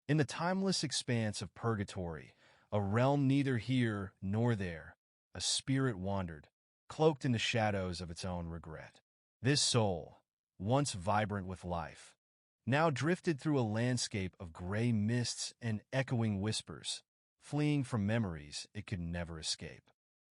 In the timeless expanse of Purgatory, a realm neither here nor there, a spirit wandered, cloaked in the shadows of its own regret. This soul, once vibrant with life, now drifted through a landscape of gray mists and echoing whispers, fleeing from memories it could never escape.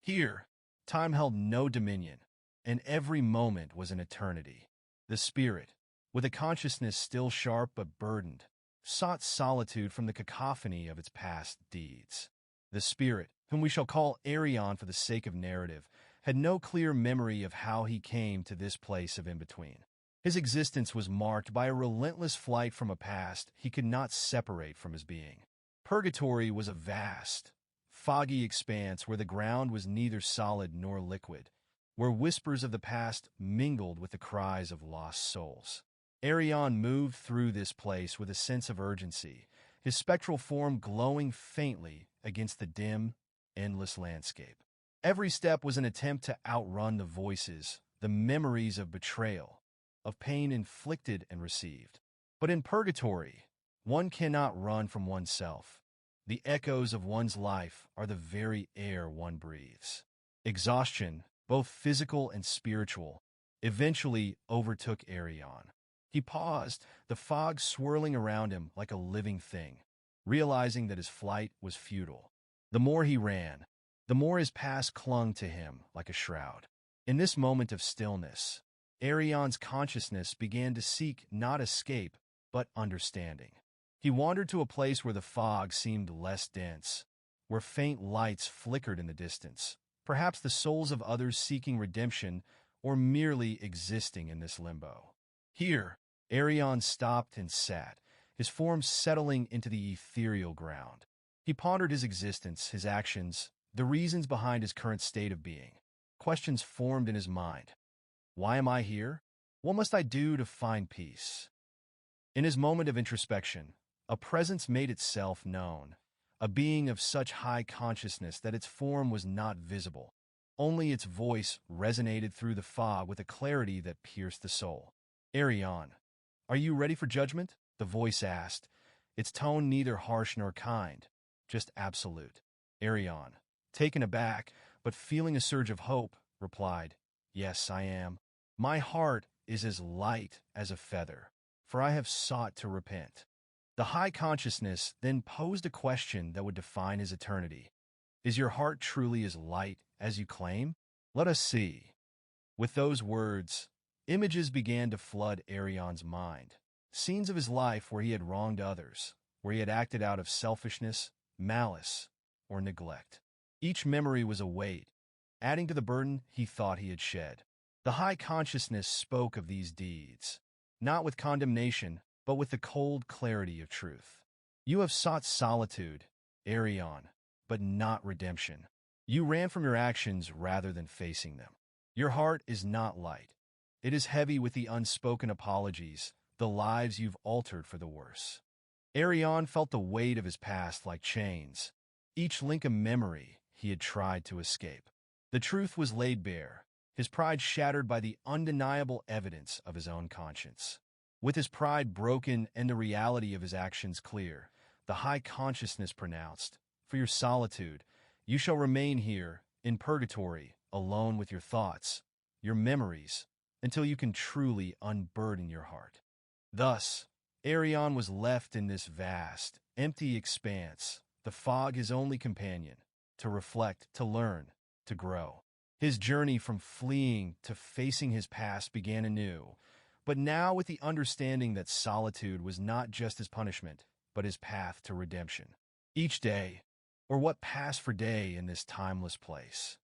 Here, time held no dominion, and every moment was an eternity. The spirit, with a consciousness still sharp but burdened, sought solitude from the cacophony of its past deeds. The spirit, whom we shall call Arion for the sake of narrative, had no clear memory of how he came to this place of in-between. His existence was marked by a relentless flight from a past he could not separate from his being. Purgatory was a vast, foggy expanse where the ground was neither solid nor liquid, where whispers of the past mingled with the cries of lost souls. Arion moved through this place with a sense of urgency, his spectral form glowing faintly against the dim, endless landscape. Every step was an attempt to outrun the voices, the memories of betrayal, of pain inflicted and received. But in Purgatory, one cannot run from oneself. The echoes of one's life are the very air one breathes. Exhaustion, both physical and spiritual, eventually overtook Arion. He paused, the fog swirling around him like a living thing, realizing that his flight was futile. The more he ran, the more his past clung to him like a shroud. In this moment of stillness, Arion's consciousness began to seek not escape, but understanding. He wandered to a place where the fog seemed less dense, where faint lights flickered in the distance, perhaps the souls of others seeking redemption or merely existing in this limbo. Here, Arion stopped and sat, his form settling into the ethereal ground. He pondered his existence, his actions, the reasons behind his current state of being. Questions formed in his mind. Why am I here? What must I do to find peace? In his moment of introspection, a presence made itself known, a being of such high consciousness that its form was not visible. Only its voice resonated through the fog with a clarity that pierced the soul. Arion, are you ready for judgment? The voice asked, its tone neither harsh nor kind, just absolute. Arion, taken aback, but feeling a surge of hope, replied, Yes, I am. My heart is as light as a feather, for I have sought to repent. The high consciousness then posed a question that would define his eternity. Is your heart truly as light as you claim? Let us see. With those words, images began to flood Arion's mind. Scenes of his life where he had wronged others, where he had acted out of selfishness, malice, or neglect. Each memory was a weight, adding to the burden he thought he had shed. The high consciousness spoke of these deeds, not with condemnation, but with the cold clarity of truth. You have sought solitude, Arion, but not redemption. You ran from your actions rather than facing them. Your heart is not light. It is heavy with the unspoken apologies, the lives you've altered for the worse. Arion felt the weight of his past like chains, each link a memory he had tried to escape. The truth was laid bare, his pride shattered by the undeniable evidence of his own conscience. With his pride broken and the reality of his actions clear, the high consciousness pronounced, For your solitude, you shall remain here, in Purgatory, alone with your thoughts, your memories, until you can truly unburden your heart. Thus, Arion was left in this vast, empty expanse, the fog his only companion, to reflect, to learn, to grow. His journey from fleeing to facing his past began anew, but now with the understanding that solitude was not just his punishment, but his path to redemption. Each day, or what passed for day in this timeless place,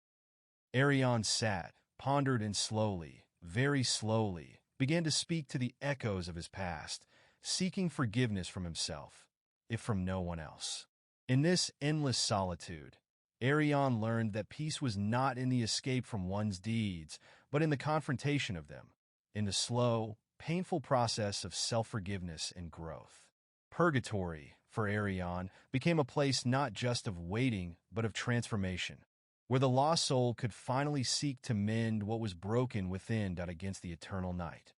Arion sat, pondered, and slowly, very slowly, began to speak to the echoes of his past, seeking forgiveness from himself, if from no one else. In this endless solitude, Arion learned that peace was not in the escape from one's deeds, but in the confrontation of them, in the slow, painful process of self-forgiveness and growth. Purgatory, for Arion, became a place not just of waiting, but of transformation, where the lost soul could finally seek to mend what was broken within against the eternal night.